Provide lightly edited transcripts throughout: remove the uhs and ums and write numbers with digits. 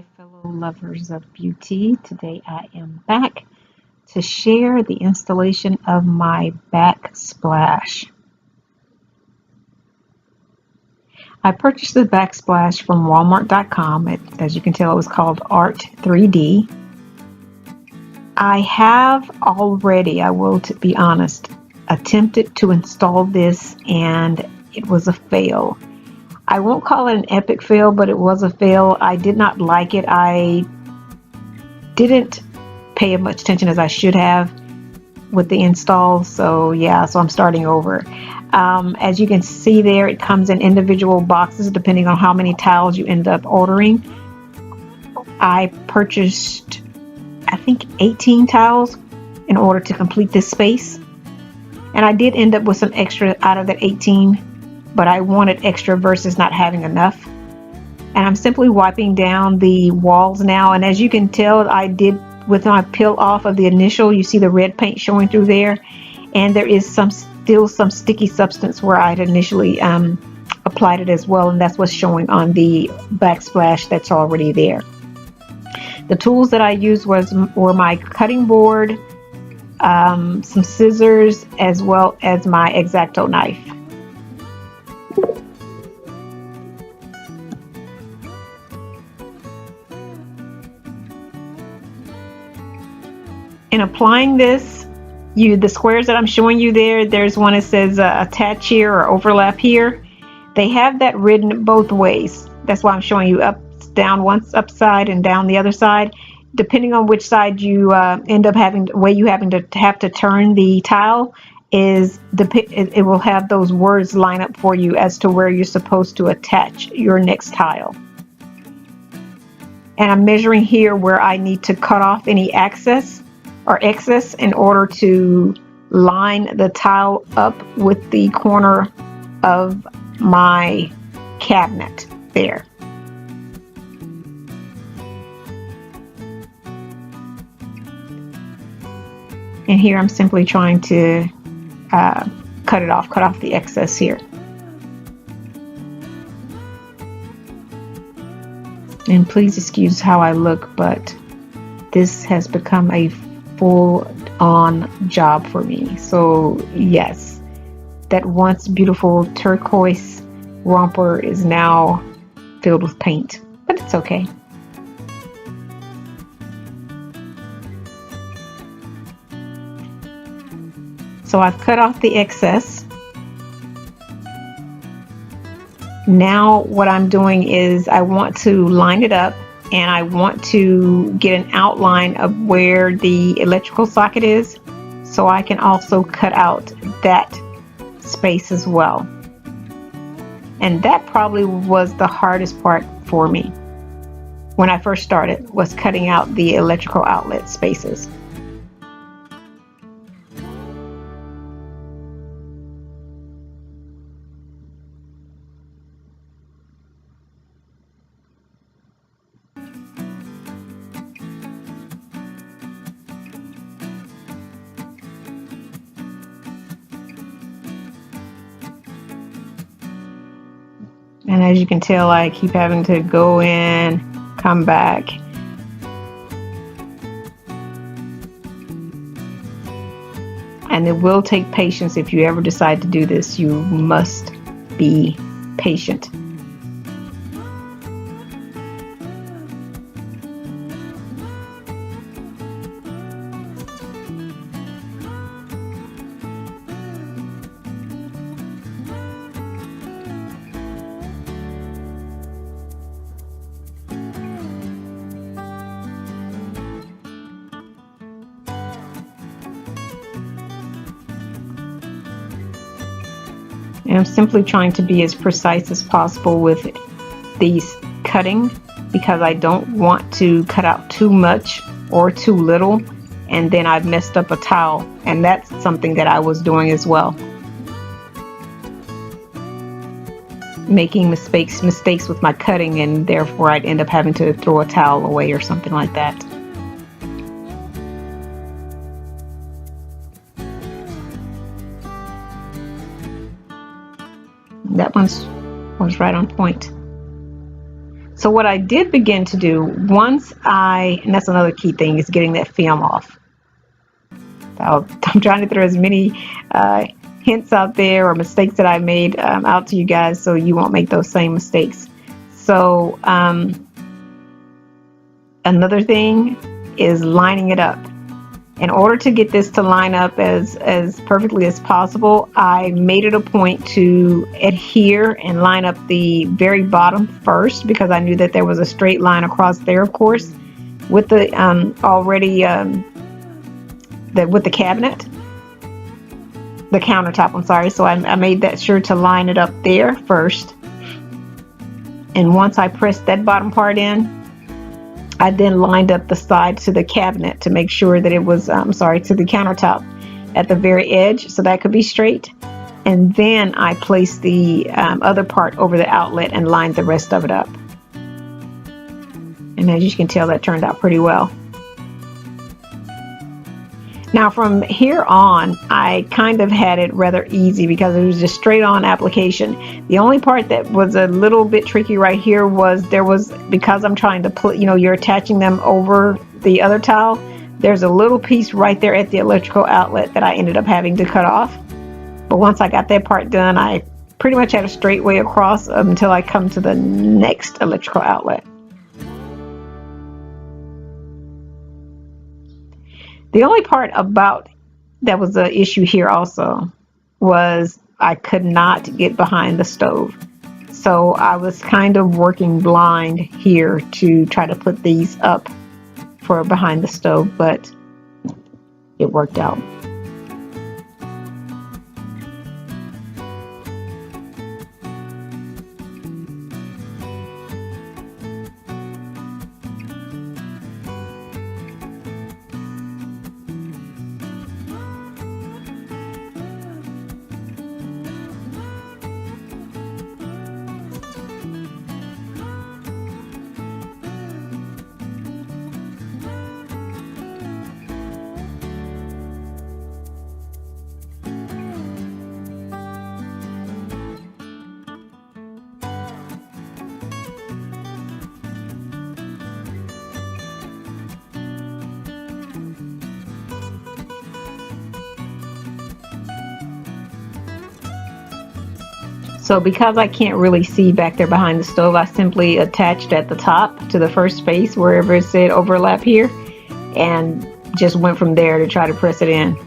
Hi, fellow lovers of beauty. Today I am back to share the installation of my Backsplash. I purchased the Backsplash from Walmart.com. As you can tell, it was called Art 3D. I have already, I will be honest, attempted to install this and it was a fail. I won't call it an epic fail, but it was a fail. I did not like it. I didn't pay as much attention as I should have with the install. So yeah, so I'm starting over. As you can see there, it comes in individual boxes depending on how many tiles you end up ordering. I purchased, I think, 18 tiles in order to complete this space. And I did end up with some extra out of that 18. But I wanted extra versus not having enough. And I'm simply wiping down the walls now. And as you can tell, I did, with my peel off of the initial, you see the red paint showing through there. And there is still some sticky substance where I'd initially applied it as well. And that's what's showing on the Backsplash that's already there. The tools that I used were my cutting board, some scissors, as well as my X-Acto knife. In applying this, the squares that I'm showing you there's one that says attach here or overlap here. They have that written both ways. That's why I'm showing you down once upside and down the other side. Depending on which side you end up having, the way you have to turn the tile is it will have those words line up for you as to where you're supposed to attach your next tile. And I'm measuring here where I need to cut off any excess in order to line the tile up with the corner of my cabinet there. And here I'm simply trying to cut off the excess here. And please excuse how I look, but this has become a full-on job for me. So yes, that once beautiful turquoise romper is now filled with paint, but it's okay. So I've cut off the excess. Now what I'm doing is I want to line it up, and I want to get an outline of where the electrical socket is, so I can also cut out that space as well. And that probably was the hardest part for me when I first started, was cutting out the electrical outlet spaces. And as you can tell, I keep having to go in, come back. And it will take patience if you ever decide to do this. You must be patient. And I'm simply trying to be as precise as possible with these cutting, because I don't want to cut out too much or too little and then I've messed up a tile, and that's something that I was doing as well, making mistakes with my cutting, and therefore I'd end up having to throw a towel away or something like that. That one was right on point. So what I did begin to do and that's another key thing, is getting that film off. So I'm trying to throw as many hints out there or mistakes that I made out to you guys so you won't make those same mistakes. So another thing is lining it up. In order to get this to line up as perfectly as possible, I made it a point to adhere and line up the very bottom first, because I knew that there was a straight line across there, of course, with the with the cabinet, the countertop, I'm sorry. So I made that sure to line it up there first. And once I pressed that bottom part in, I then lined up the side to the cabinet to make sure that it was, to the countertop at the very edge, so that could be straight. And then I placed the other part over the outlet and lined the rest of it up. And as you can tell, that turned out pretty well. Now from here on, I kind of had it rather easy because it was just straight on application. The only part that was a little bit tricky right here was because I'm trying to put, you're attaching them over the other tile, there's a little piece right there at the electrical outlet that I ended up having to cut off. But once I got that part done, I pretty much had a straight way across until I come to the next electrical outlet. The only part about that was the issue here also was I could not get behind the stove. So I was kind of working blind here to try to put these up for behind the stove, but it worked out. So because I can't really see back there behind the stove, I simply attached at the top to the first space wherever it said overlap here, and just went from there to try to press it in.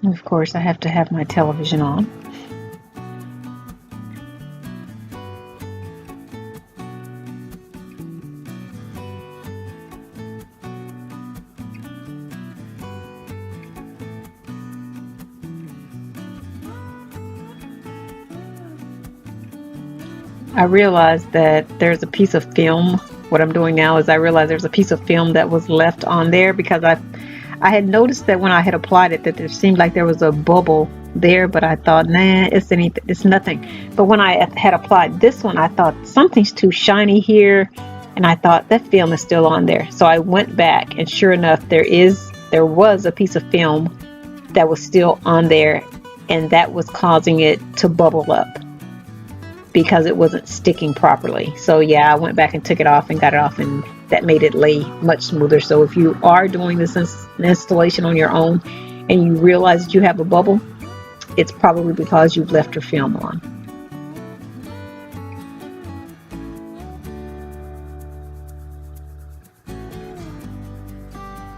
Of course, I have to have my television on. I realized that there's a piece of film. What I'm doing now is I realize there's a piece of film that was left on there because I had noticed that when I had applied it that there seemed like there was a bubble there, but I thought, nah, it's nothing. But when I had applied this one, I thought something's too shiny here, and I thought that film is still on there. So I went back, and sure enough, there was a piece of film that was still on there, and that was causing it to bubble up because it wasn't sticking properly. So yeah, I went back and took it off and got it off, and that made it lay much smoother. So if you are doing this installation on your own and you realize that you have a bubble, it's probably because you've left your film on.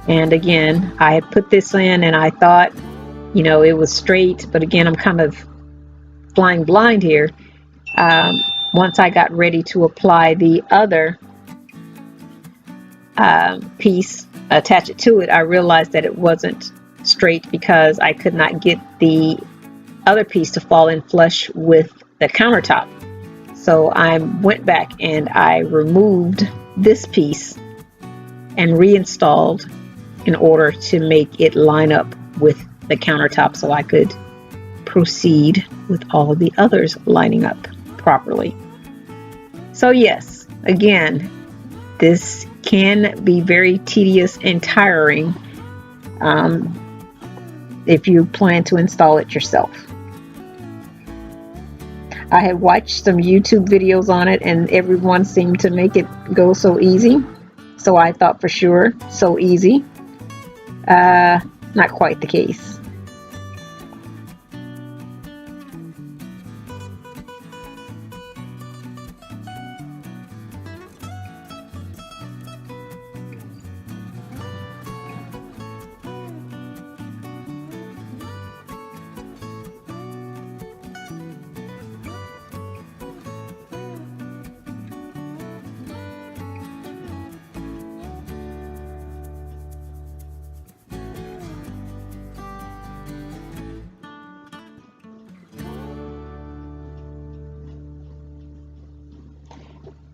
And again, I had put this in and I thought, it was straight, but again, I'm kind of flying blind here. Once I got ready to apply the other piece, attach it to it, I realized that it wasn't straight because I could not get the other piece to fall in flush with the countertop. So I went back and I removed this piece and reinstalled in order to make it line up with the countertop so I could proceed with all of the others lining up properly. So yes, again, this can be very tedious and tiring if you plan to install it yourself. I had watched some YouTube videos on it and everyone seemed to make it go so easy. So I thought for sure, so easy. Not quite the case.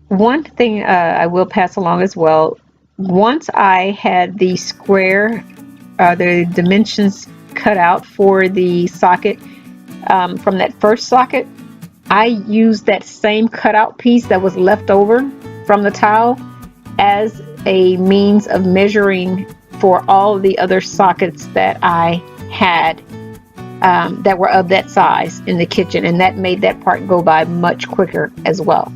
One thing I will pass along as well, once I had the square, the dimensions cut out for the socket from that first socket, I used that same cutout piece that was left over from the tile as a means of measuring for all the other sockets that I had that were of that size in the kitchen, and that made that part go by much quicker as well.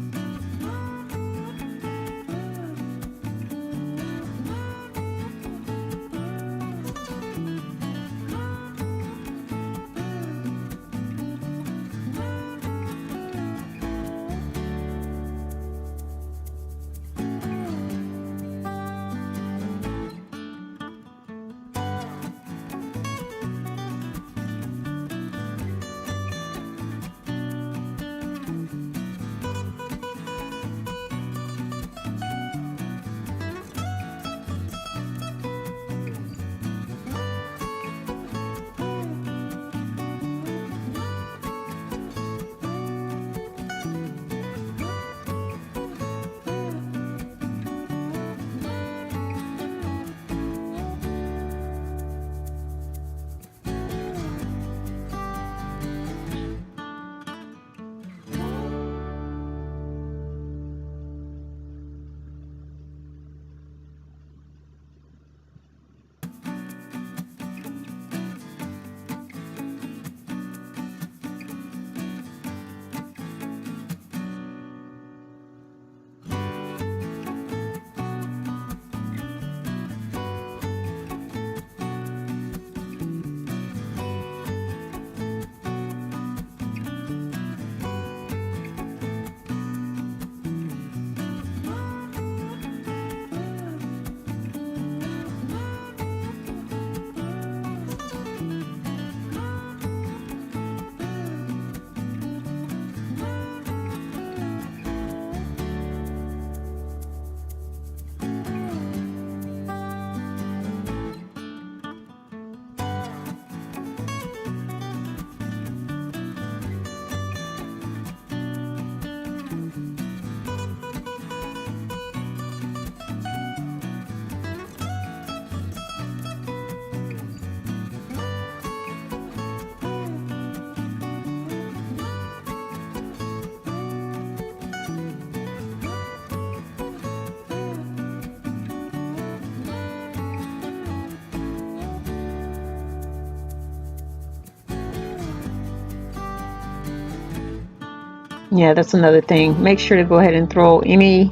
Yeah, that's another thing. Make sure to go ahead and throw any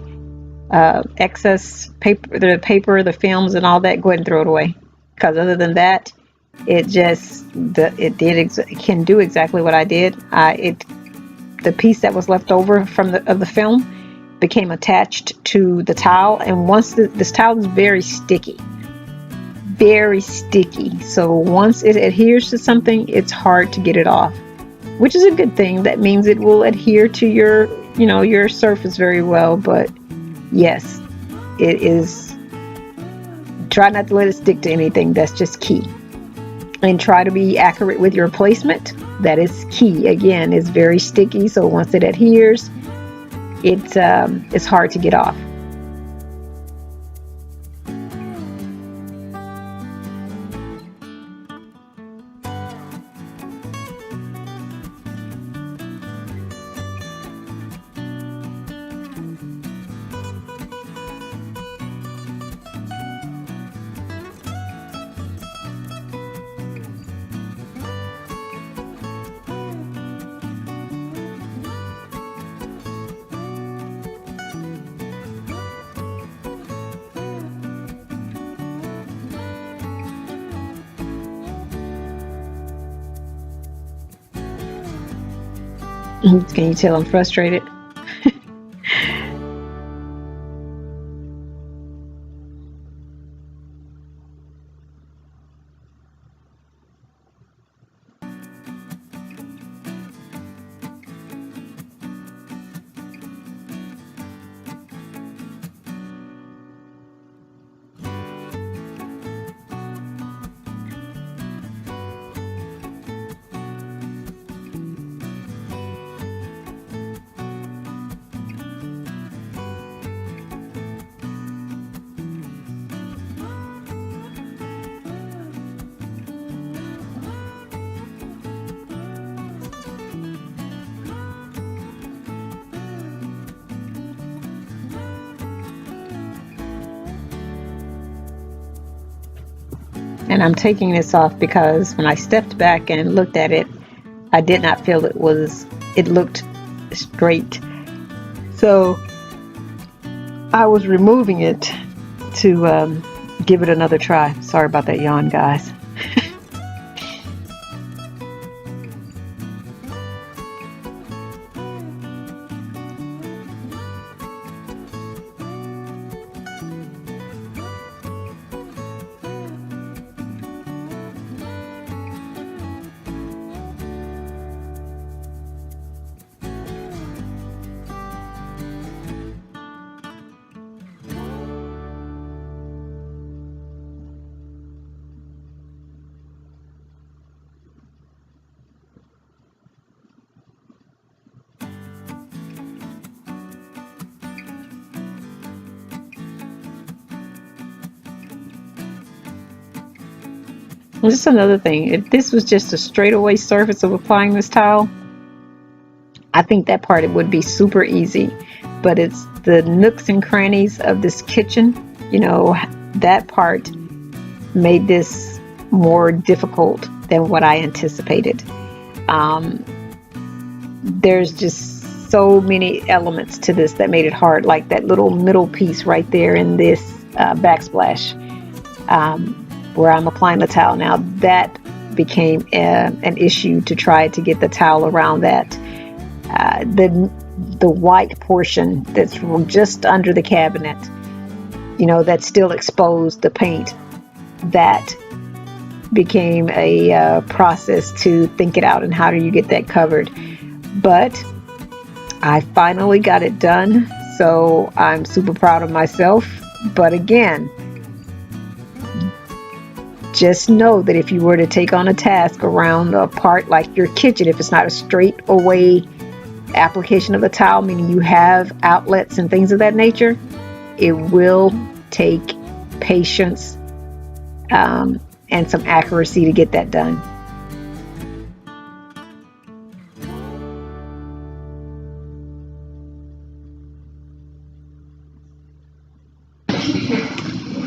excess paper, the films and all that. Go ahead and throw it away, because other than that, it can do exactly what I did. The piece that was left over from the film became attached to the tile, and once this tile is very sticky, so once it adheres to something, it's hard to get it off, which is a good thing. That means it will adhere to your surface very well. But yes, it is, try not to let it stick to anything. That's just key. And try to be accurate with your placement. That is key. Again, it's very sticky, so once it adheres, it's hard to get off. Can you tell I'm frustrated? And I'm taking this off because when I stepped back and looked at it, I did not feel it looked straight. So I was removing it to give it another try. Sorry about that yawn, guys. Just another thing, if this was just a straightaway surface of applying this towel, I think that part it would be super easy. But it's the nooks and crannies of this kitchen, you know, that part made this more difficult than what I anticipated. There's just so many elements to this that made it hard, like that little middle piece right there in this backsplash. Where I'm applying the towel now, that became an issue to try to get the towel around that. The white portion that's just under the cabinet, you know, that's still exposed, the paint, that became a process to think it out and how do you get that covered. But I finally got it done, so I'm super proud of myself. But again, just know that if you were to take on a task around a part like your kitchen, if it's not a straight away application of a towel, meaning you have outlets and things of that nature, it will take patience and some accuracy to get that done.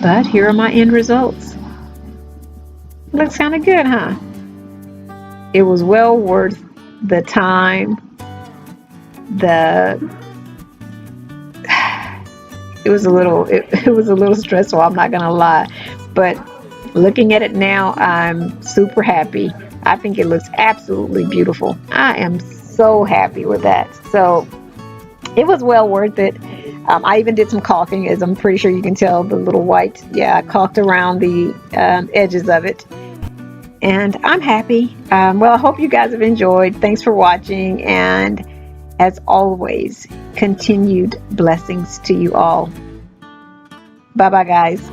But here are my end results. Looks kind of good, huh? It was well worth the time. It was a little stressful, I'm not gonna lie, but looking at it now, I'm super happy. I think it looks absolutely beautiful. I am so happy with that. So it was well worth it. I even did some caulking, as I'm pretty sure you can tell the little white. Yeah, I caulked around the edges of it. And I'm happy. Well, I hope you guys have enjoyed. Thanks for watching. And as always, continued blessings to you all. Bye-bye, guys.